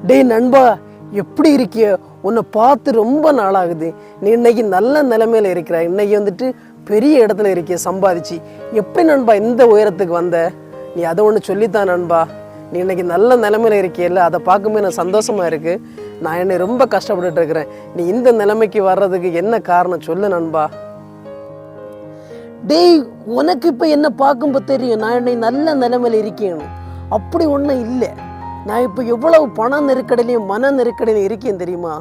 டேய் நண்பா, எப்படி இருக்கிய? உன்னை பார்த்து ரொம்ப நாளாகுது. நீ இன்னைக்கு நல்ல நிலைமையில இருக்கிற, இன்னைக்கு வந்துட்டு பெரிய இடத்துல இருக்கிய சம்பாதிச்சு. எப்படி நண்பா இந்த உயரத்துக்கு வந்த? நீ அதை ஒன்று சொல்லித்தான் நண்பா. நீ இன்னைக்கு நல்ல நிலைமையில இருக்கியல்ல, அதை பார்க்கும்போது எனக்கு சந்தோஷமா இருக்கு. நான் என்னை ரொம்ப கஷ்டப்பட்டுட்டு இருக்கிறேன். நீ இந்த நிலைமைக்கு வர்றதுக்கு என்ன காரணம் சொல்லு நண்பா. டேய், உனக்கு இப்போ என்ன பார்க்கும்போது தெரியும் நான் என்னை நல்ல நிலைமையில இருக்கேன்னு. அப்படி ஒன்றும் இல்லை. நான் இப்போ எவ்வளவு பண நெருக்கடிலையும் மன நெருக்கடிலையும் இருக்கேன் தெரியுமா?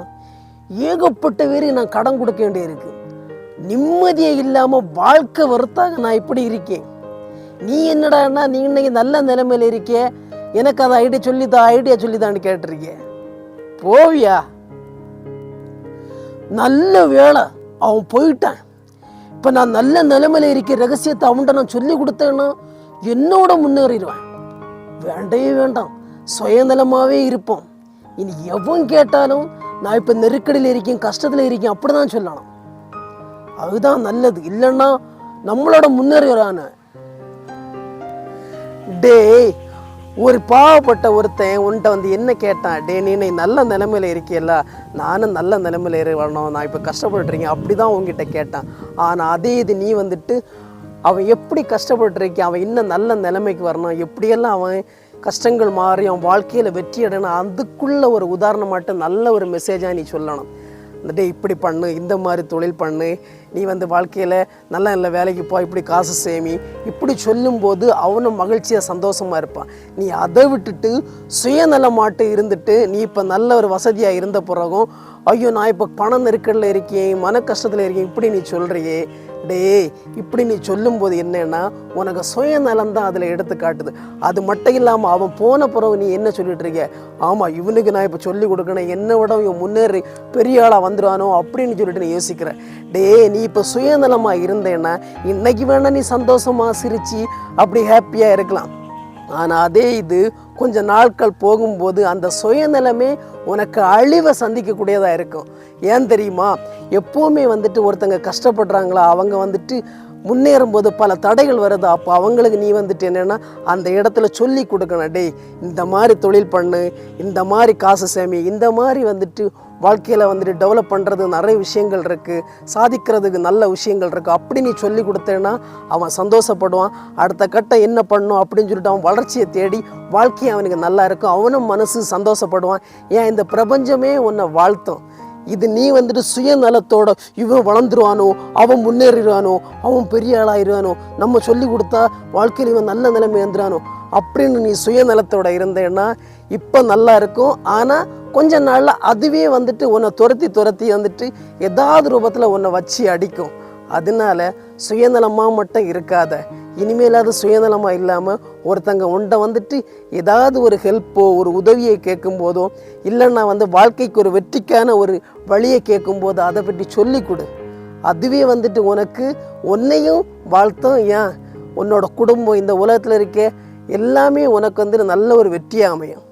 ஏகப்பட்ட பேர் நான் கடன் கொடுக்க வேண்டியிருக்கு. நிம்மதியே இல்லாமல் வாழ்க்கை வெறுத்தாக நான் இப்படி இருக்கேன். நீ என்னடான்னா நீ இன்னைக்கு நல்ல நிலைமையில இருக்கே, எனக்கு அதை ஐடியா சொல்லித்தான்னு கேட்டிருக்கே. போவியா? நல்ல வேலை, அவன் போயிட்டான். இப்போ நான் நல்ல நிலைமையில இருக்க ரகசியத்தை அவன்கிட்ட நான் சொல்லி கொடுத்தேன்னா என்னோட முன்னேறிடுவேன். வேண்டவே வேண்டாம், சுயநலமாகவே இருப்போம். இனி எவன் கேட்டாலும் நான் இப்போ நெருக்கடியில் இருக்கேன், கஷ்டத்தில் இருக்கேன் அப்படிதான் சொல்லணும். அதுதான் நல்லது. இல்லைன்னா நம்மளோட முன்னேறான டே ஒரு பாவப்பட்ட ஒருத்தன் உன்கிட்ட வந்து என்ன கேட்டான், டே நீ நல்ல நிலைமையில இருக்கியல்ல, நானும் நல்ல நிலைமையில வரணும், நான் இப்போ கஷ்டப்பட்டுருக்கேன் அப்படி தான் உங்ககிட்ட கேட்டான். ஆனால் அதே இது நீ வந்துட்டு அவன் எப்படி கஷ்டப்பட்டுருக்கேன், அவன் இன்னும் நல்ல நிலைமைக்கு வரணும், எப்படியெல்லாம் அவன் கஷ்டங்கள் மாறி அவன் வாழ்க்கையில் வெற்றி அடையணும், அதுக்குள்ள ஒரு உதாரணமாட்ட நல்ல ஒரு மெசேஜாக நீ சொல்லணும். டே இப்படி பண்ணு, இந்த மாதிரி தொழில் பண்ணு, நீ வந்து வாழ்க்கையில் நல்ல நல்ல வேலைக்கு போ, இப்படி காசு சேமி, இப்படி சொல்லும்போது அவனும் மகிழ்ச்சியாக சந்தோஷமாக இருப்பான். நீ அதை விட்டுட்டு சுயநலமாட்டு இருந்துட்டு நீ இப்போ நல்ல ஒரு வசதியாக இருந்த பிறகும் ஐயோ நான் இப்போ பண நெருக்கடில் இருக்கேன், மன கஷ்டத்தில் இருக்கேன் இப்படி நீ சொல்கிறியே. டே இப்படி நீ சொல்லும்போது என்னன்னா உனக்கு சுயநலம் தான் அதில் எடுத்து காட்டுது. அது மட்டும் இல்லாமல் அவன் போன பிறகு நீ என்ன சொல்லிட்டு இருக்க, ஆமாம் இவனுக்கு நான் இப்போ சொல்லி கொடுக்கணும், என்னை விட இவன் முன்னேறி பெரிய ஆளாக வந்துடுவானோ அப்படின்னு சொல்லிட்டு நீ யோசிக்கிற. டே நீ இப்போ சுயநலமாக இருந்தேன்னா இன்னைக்கு வேணா நீ சந்தோஷமாக சிரித்து அப்படி ஹாப்பியாக இருக்கலாம். ஆனால் அதே இது கொஞ்சம் நாட்கள் போகும்போது அந்த சுயநலமே உனக்கு அழிவை சந்திக்கக்கூடியதாக இருக்கும். ஏன் தெரியுமா? எப்போவுமே வந்துட்டு ஒருத்தங்க கஷ்டப்படுறாங்களா, அவங்க வந்துட்டு முன்னேறும்போது பல தடைகள் வருது. அப்போ அவங்களுக்கு நீ வந்துட்டு என்னென்னா அந்த இடத்துல சொல்லி கொடுக்கணும், டேய் இந்த மாதிரி தொழில் பண்ணு, இந்த மாதிரி காசு சேமி, இந்த மாதிரி வந்துட்டு வாழ்க்கையில் வந்துட்டு டெவலப் பண்ணுறது நிறைய விஷயங்கள் இருக்குது, சாதிக்கிறதுக்கு நல்ல விஷயங்கள் இருக்குது. அப்படி நீ சொல்லி கொடுத்தேன்னா அவன் சந்தோஷப்படுவான். அடுத்த கட்டம் என்ன பண்ணும் அப்படின்னு சொல்லிட்டு அவன் வளர்ச்சியை தேடி வாழ்க்கையை அவனுக்கு நல்லா இருக்கும், அவனும் மனசு சந்தோஷப்படுவான். ஏன் இந்த பிரபஞ்சமே உன்னை வாழ்த்தும். இது நீ வந்துட்டு சுயநலத்தோட இவன் வளர்ந்துருவானோ, அவன் முன்னேறிடுவானோ, அவன் பெரிய ஆளாயிருவானோ, நம்ம சொல்லி கொடுத்தா வாழ்க்கையில் இவன் நல்ல நிலைமை வந்துடானோ அப்படின்னு நீ சுயநலத்தோட இருந்தேன்னா இப்போ நல்லா இருக்கும். ஆனால் கொஞ்ச நாளில் அதுவே வந்துட்டு உன்னை துரத்தி வந்துட்டு ஏதாவது ரூபத்தில் உன்னை வச்சு அடிக்கும். அதனால சுயநலமாக மட்டும் இருக்காத. இனிமேலாவது சுயநலமாக இல்லாமல் ஒருத்தங்க உன்ட்ட வந்துட்டு ஏதாவது ஒரு ஹெல்ப்போ ஒரு உதவியை கேட்கும் போதோ, இல்லைன்னா வந்து வாழ்க்கைக்கு ஒரு வெற்றிக்கான ஒரு வழியை கேட்கும்போது அதை பற்றி சொல்லி கொடு. அதுவே வந்துட்டு உனக்கு உன்னையும் வாழ்த்தும். ஏன் உன்னோட குடும்பம் இந்த உலகத்தில் இருக்க எல்லாமே உனக்கு வந்து நல்ல ஒரு வெற்றியாக அமையும்.